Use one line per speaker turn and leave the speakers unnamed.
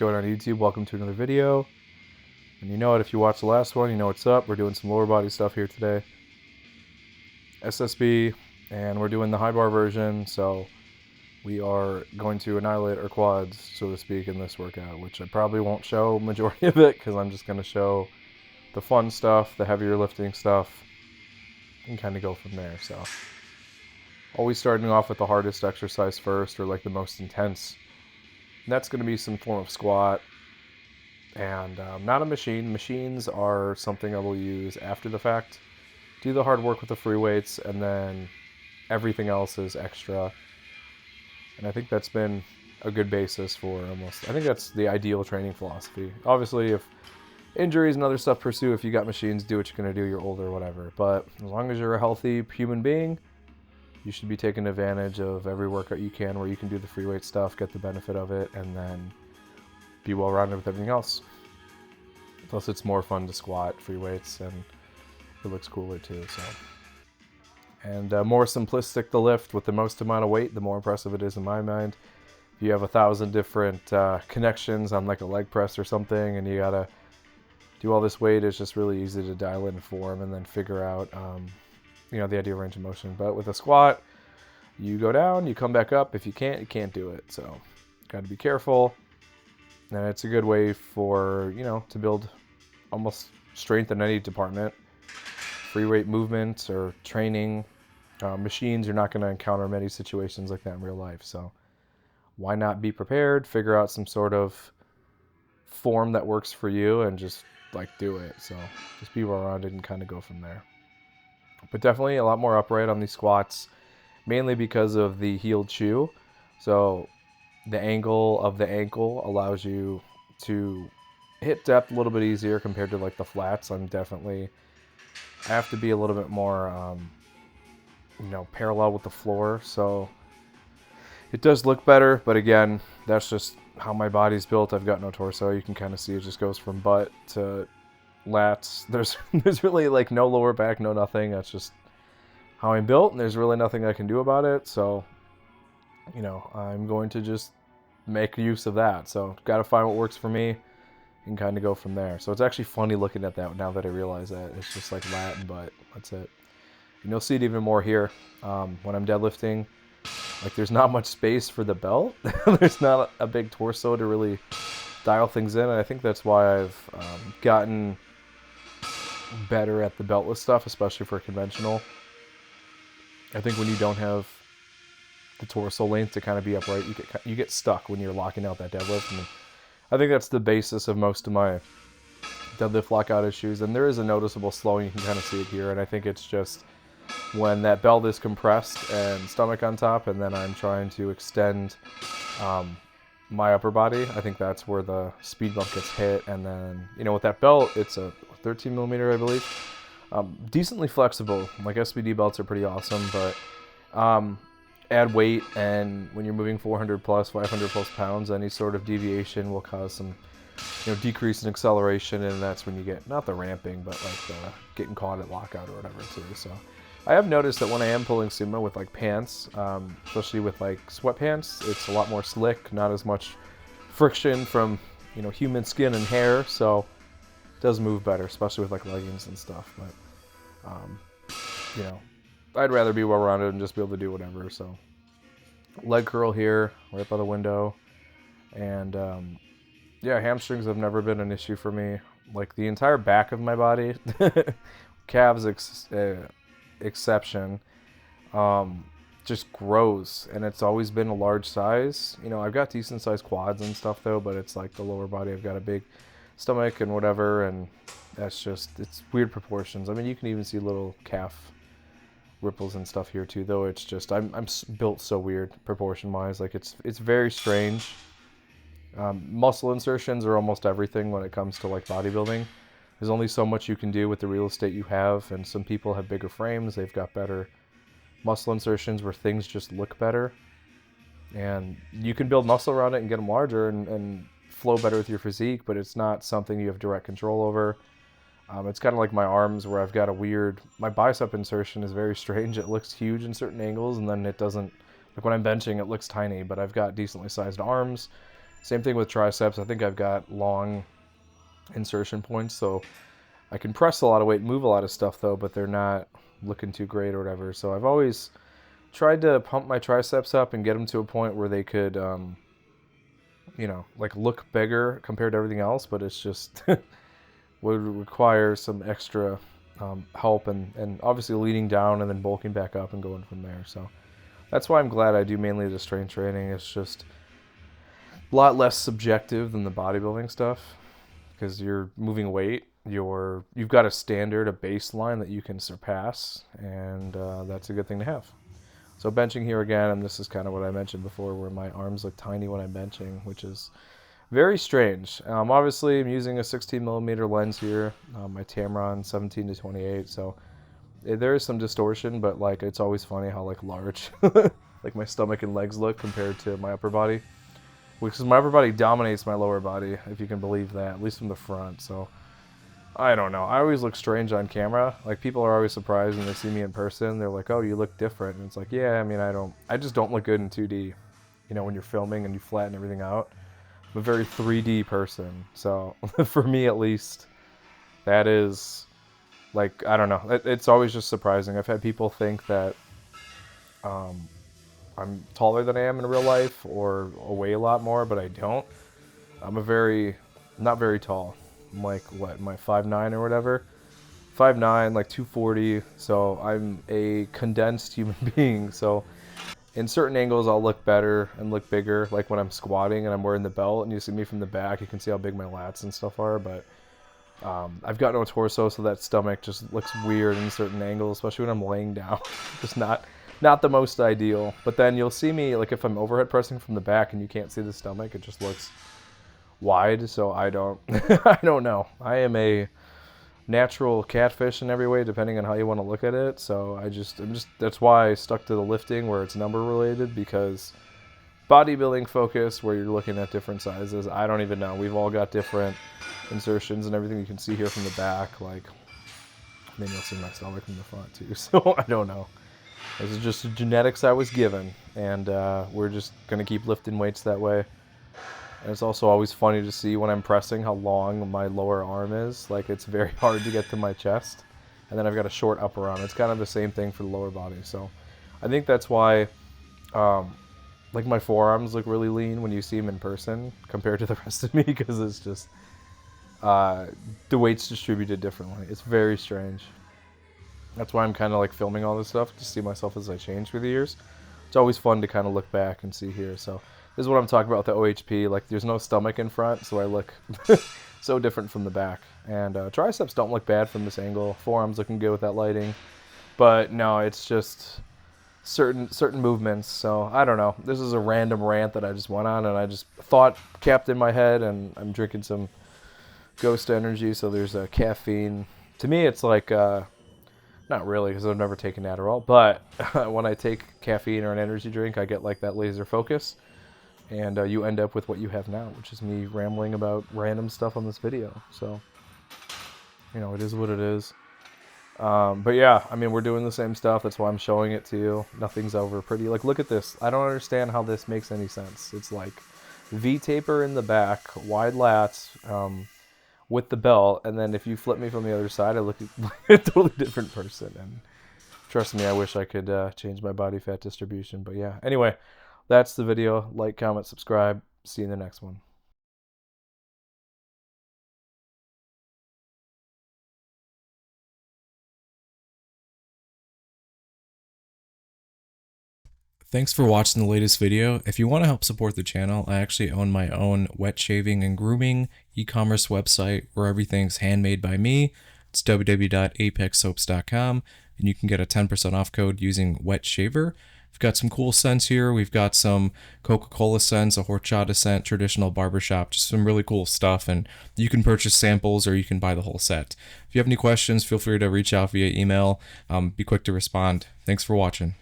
going on YouTube? Welcome to another video. And you know what, if you watched the last one, you know what's up. We're doing some lower body stuff here today. SSB, and we're doing the high bar version, so we are going to annihilate our quads, so to speak, in this workout, which I probably won't show majority of it, because I'm just going to show the fun stuff, the heavier lifting stuff, and kind of go from there. So always starting off with the hardest exercise first, or like the most intense. And that's going to be some form of squat, and not a machine. Machines are something I will use after the fact. Do the hard work with the free weights, and then everything else is extra. And I think that's been a good basis for almost, I think that's the ideal training philosophy. Obviously, if injuries and other stuff pursue, if you got machines, do what you're going to do, you're older, whatever. But as long as you're a healthy human being, you should be taking advantage of every workout you can where you can do the free weight stuff, get the benefit of it, and then be well-rounded with everything else. Plus, it's more fun to squat free weights, and it looks cooler too. So, and more simplistic the lift with the most amount of weight, the more impressive it is in my mind. If you have 1,000 different connections on like a leg press or something, and you gotta do all this weight, it's just really easy to dial in form and then figure out the ideal range of motion. But with a squat, you go down, you come back up. If you can't do it. So got to be careful. And it's a good way for, to build almost strength in any department. Free weight movements or training. Machines, you're not going to encounter many situations like that in real life. So why not be prepared, figure out some sort of form that works for you, and just do it. So just be well-rounded and kind of go from there. But definitely a lot more upright on these squats, mainly because of the heeled shoe. So the angle of the ankle allows you to hit depth a little bit easier compared to like the flats. I have to be a little bit more, parallel with the floor. So it does look better, but again, that's just how my body's built. I've got no torso. You can kind of see it just goes from butt to lats. There's really like no lower back, no nothing. That's just how I'm built, and there's really nothing I can do about it. So, I'm going to just make use of that. So, got to find what works for me and kind of go from there. So, it's actually funny looking at that now that I realize that. It's just like lat and butt. That's it. And you'll see it even more here when I'm deadlifting. Like, there's not much space for the belt. There's not a big torso to really dial things in. And I think that's why I've gotten better at the beltless stuff, especially for conventional. I think when you don't have the torso length to kind of be upright, you get stuck when you're locking out that deadlift. And I think that's the basis of most of my deadlift lockout issues. And there is a noticeable slowing. You can kind of see it here. And I think it's just when that belt is compressed and stomach on top, and then I'm trying to extend my upper body. I think that's where the speed bump gets hit. And then, with that belt, it's a 13 millimeter, I believe. Decently flexible. Like SBD belts are pretty awesome, but add weight, and when you're moving 400 plus, 500 plus pounds, any sort of deviation will cause some, decrease in acceleration, and that's when you get, not the ramping, but like the getting caught at lockout or whatever too. So I have noticed that when I am pulling sumo with like pants, especially with like sweatpants, it's a lot more slick, not as much friction from, human skin and hair, so it does move better, especially with like leggings and stuff. But I'd rather be well-rounded and just be able to do whatever. So leg curl here, right by the window. And hamstrings have never been an issue for me. Like the entire back of my body, calves exception, just grows, and it's always been a large size. I've got decent sized quads and stuff though, but it's like the lower body, I've got a big stomach and whatever, and that's just, it's weird proportions. I mean, you can even see little calf ripples and stuff here too, though. It's just, I'm built so weird proportion wise. Like it's very strange. Muscle insertions are almost everything when it comes to like bodybuilding. There's only so much you can do with the real estate you have, and some people have bigger frames. They've got better muscle insertions where things just look better, and you can build muscle around it and get them larger and flow better with your physique, but it's not something you have direct control over. It's kind of like my arms, where I've got my bicep insertion is very strange. It looks huge in certain angles, and then it doesn't. Like when I'm benching, it looks tiny, but I've got decently sized arms, Same thing with triceps. I think I've got long insertion points, so I can press a lot of weight, move a lot of stuff though, but they're not looking too great or whatever. So I've always tried to pump my triceps up and get them to a point where they could, like look bigger compared to everything else, but it's just would require some extra help and obviously leading down and then bulking back up and going from there. So that's why I'm glad I do mainly the strength training. It's just a lot less subjective than the bodybuilding stuff because you're moving weight. You've got a standard, a baseline that you can surpass, and that's a good thing to have. So benching here again, and this is kind of what I mentioned before, where my arms look tiny when I'm benching, which is very strange. Obviously, I'm using a 16 millimeter lens here, my Tamron 17 to 28, so there is some distortion, but like it's always funny how like large like my stomach and legs look compared to my upper body, which is my upper body dominates my lower body, if you can believe that, at least from the front. So I don't know. I always look strange on camera. Like people are always surprised when they see me in person. They're like, "Oh, you look different." And it's like, yeah, I mean, I just don't look good in 2D. You know, when you're filming and you flatten everything out. I'm a very 3D person. So for me at least, that is like, I don't know. It's always just surprising. I've had people think that I'm taller than I am in real life or weigh a lot more, but I don't. I'm not very tall. I'm like, what, am I 5'9" or whatever? 5'9", like 240, so I'm a condensed human being, so in certain angles I'll look better and look bigger, like when I'm squatting and I'm wearing the belt and you see me from the back, you can see how big my lats and stuff are, but I've got no torso, so that stomach just looks weird in certain angles, especially when I'm laying down. Just not the most ideal. But then you'll see me, like if I'm overhead pressing from the back and you can't see the stomach, it just looks wide, so I don't I don't know. I am a natural catfish in every way, depending on how you want to look at it. So I'm just that's why I stuck to the lifting where it's number related, because bodybuilding focus where you're looking at different sizes, I don't even know. We've all got different insertions and everything. You can see here from the back, like then you'll see my stomach from the front too. So I don't know. This is just the genetics I was given, and we're just gonna keep lifting weights that way. And it's also always funny to see when I'm pressing how long my lower arm is. Like it's very hard to get to my chest. And then I've got a short upper arm. It's kind of the same thing for the lower body. So I think that's why like my forearms look really lean when you see them in person compared to the rest of me, because it's just the weight's distributed differently. It's very strange. That's why I'm kind of like filming all this stuff to see myself as I change through the years. It's always fun to kind of look back and see here. So this is what I'm talking about with the OHP. Like there's no stomach in front, so I look so different from the back. And triceps don't look bad from this angle. Forearms looking good with that lighting. But no, it's just certain movements. So I don't know. This is a random rant that I just went on, and I just thought capped in my head, and I'm drinking some Ghost Energy. So there's a caffeine. To me, it's like not really, because I've never taken Adderall. But when I take caffeine or an energy drink, I get like that laser focus. And you end up with what you have now, which is me rambling about random stuff on this video. So, you know, it is what it is. But yeah, I mean, we're doing the same stuff. That's why I'm showing it to you. Nothing's over pretty. Like, look at this. I don't understand how this makes any sense. It's like V-taper in the back, wide lats with the belt. And then if you flip me from the other side, I look like a totally different person. And trust me, I wish I could change my body fat distribution. But yeah, anyway. That's the video. Like, comment, subscribe. See you in the next one. Thanks for watching the latest video. If you want to help support the channel, I actually own my own wet shaving and grooming e-commerce website where everything's handmade by me. It's www.apexsoaps.com, and you can get a 10% off code using wet shaver. We've got some cool scents here. We've got some Coca-Cola scents, a horchata scent, traditional barbershop, just some really cool stuff. And you can purchase samples or you can buy the whole set. If you have any questions, feel free to reach out via email. Be quick to respond. Thanks for watching.